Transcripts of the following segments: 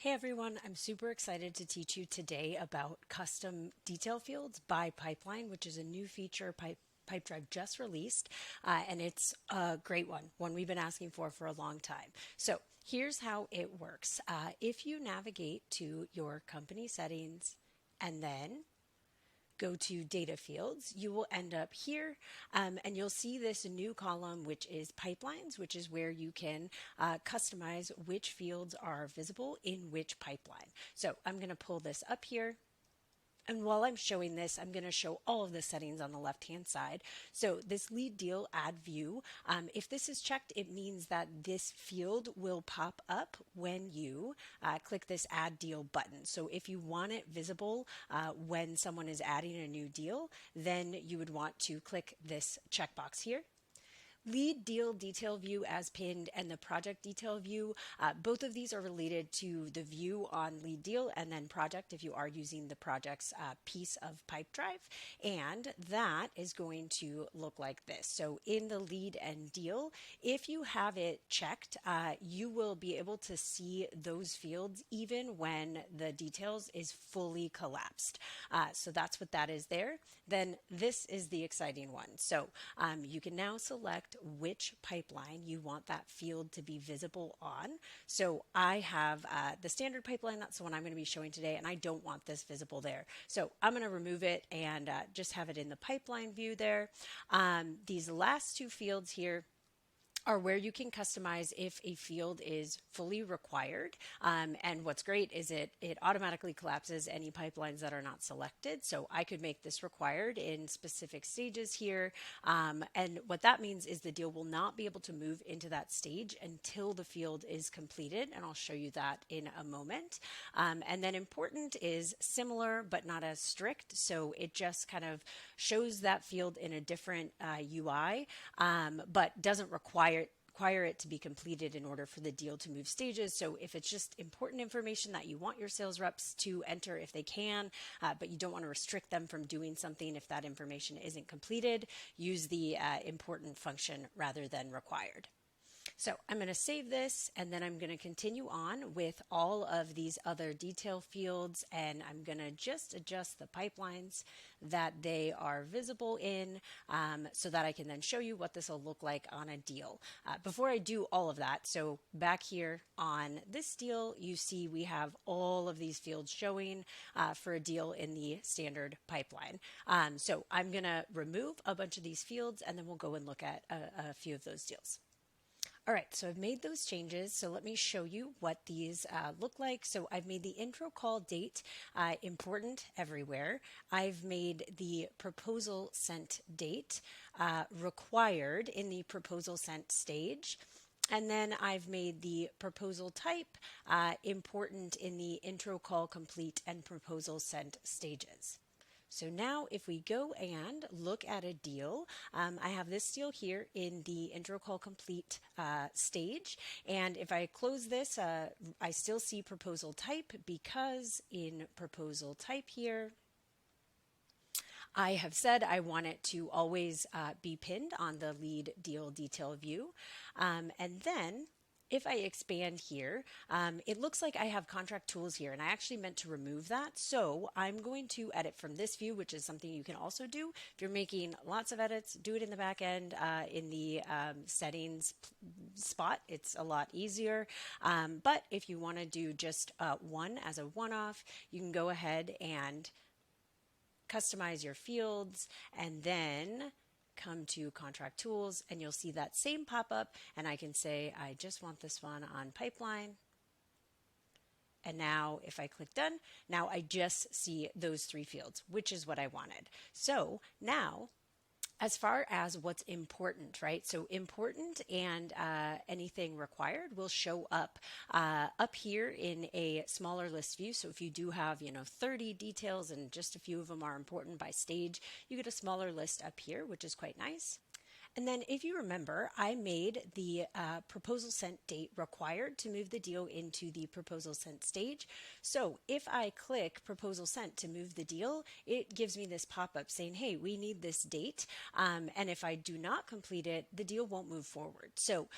Hey everyone, I'm super excited to teach you today about custom detail fields by Pipeline, which is a new feature Pipedrive just released, and it's a great one we've been asking for a long time. So here's how it works. If you navigate to your company settings and then go to data fields, you will end up here and you'll see this new column, which is pipelines, which is where you can customize which fields are visible in which pipeline. So I'm going to pull this up here. And while I'm showing this, I'm going to show all of the settings on the left-hand side. So this lead deal add view, if this is checked, it means that this field will pop up when you click this add deal button. So if you want it visible when someone is adding a new deal, then you would want to click this checkbox here. Lead deal detail view as pinned and the project detail view, both of these are related to the view on lead deal and then project if you are using the project's piece of Pipedrive. And that is going to look like this. So in the lead and deal, if you have it checked, you will be able to see those fields even when the details is fully collapsed. So that's what that is there. Then this is the exciting one. So you can now select which pipeline you want that field to be visible on. So I have the standard pipeline, that's the one I'm going to be showing today, and I don't want this visible there. So I'm going to remove it and just have it in the pipeline view there. These last two fields here are where you can customize if a field is fully required. And what's great is it automatically collapses any pipelines that are not selected. So I could make this required in specific stages here. And what that means is the deal will not be able to move into that stage until the field is completed. And I'll show you that in a moment. And then important is similar, but not as strict. So it just kind of shows that field in a different UI, but doesn't require it to be completed in order for the deal to move stages. So if it's just important information that you want your sales reps to enter if they can, but you don't want to restrict them from doing something if that information isn't completed, use the important function rather than required. So I'm going to save this and then I'm going to continue on with all of these other detail fields, and I'm going to just adjust the pipelines that they are visible in so that I can then show you what this will look like on a deal. Before I do all of that, so back here on this deal, you see we have all of these fields showing for a deal in the standard pipeline. So I'm going to remove a bunch of these fields and then we'll go and look at a few of those deals. All right, so I've made those changes. So let me show you what these look like. So I've made the intro call date important everywhere. I've made the proposal sent date required in the proposal sent stage. And then I've made the proposal type important in the intro call complete and proposal sent stages. So now if we go and look at a deal, I have this deal here in the intro call complete stage. And if I close this, I still see proposal type because in proposal type here, I have said I want it to always be pinned on the lead deal detail view. And then if I expand here, it looks like I have contract tools here, and I actually meant to remove that. So I'm going to edit from this view, which is something you can also do. If you're making lots of edits, do it in the back end in the settings spot. It's a lot easier. But if you want to do just one as a one-off, you can go ahead and customize your fields and then come to contract tools and you'll see that same pop-up, and I can say I just want this one on pipeline. And now if I click done, now I just see those three fields, which is what I wanted. So now as far as what's important, right? So important and anything required will show up here in a smaller list view. So if you do have, 30 details and just a few of them are important by stage, you get a smaller list up here, which is quite nice. And then if you remember, I made the proposal sent date required to move the deal into the proposal sent stage. So if I click proposal sent to move the deal, it gives me this pop-up saying, hey, we need this date. And if I do not complete it, the deal won't move forward. So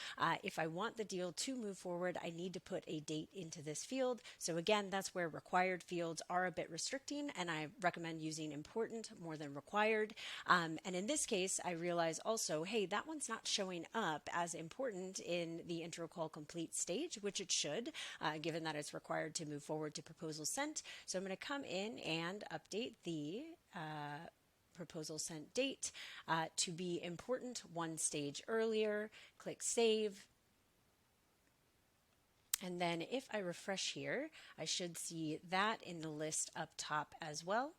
if I want the deal to move forward, I need to put a date into this field. So again, that's where required fields are a bit restricting, and I recommend using important more than required. And in this case, I realize also, hey, that one's not showing up as important in the intro call complete stage, which it should, given that it's required to move forward to proposal sent. So I'm going to come in and update the proposal sent date to be important one stage earlier. Click save. And then if I refresh here, I should see that in the list up top as well.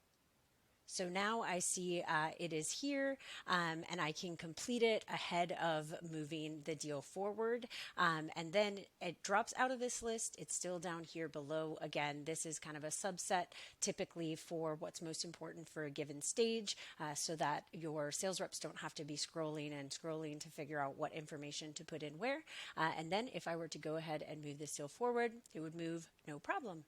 So now I see it is here, and I can complete it ahead of moving the deal forward. And then it drops out of this list. It's still down here below. Again, this is kind of a subset typically for what's most important for a given stage, so that your sales reps don't have to be scrolling and scrolling to figure out what information to put in where. And then if I were to go ahead and move this deal forward, it would move no problem.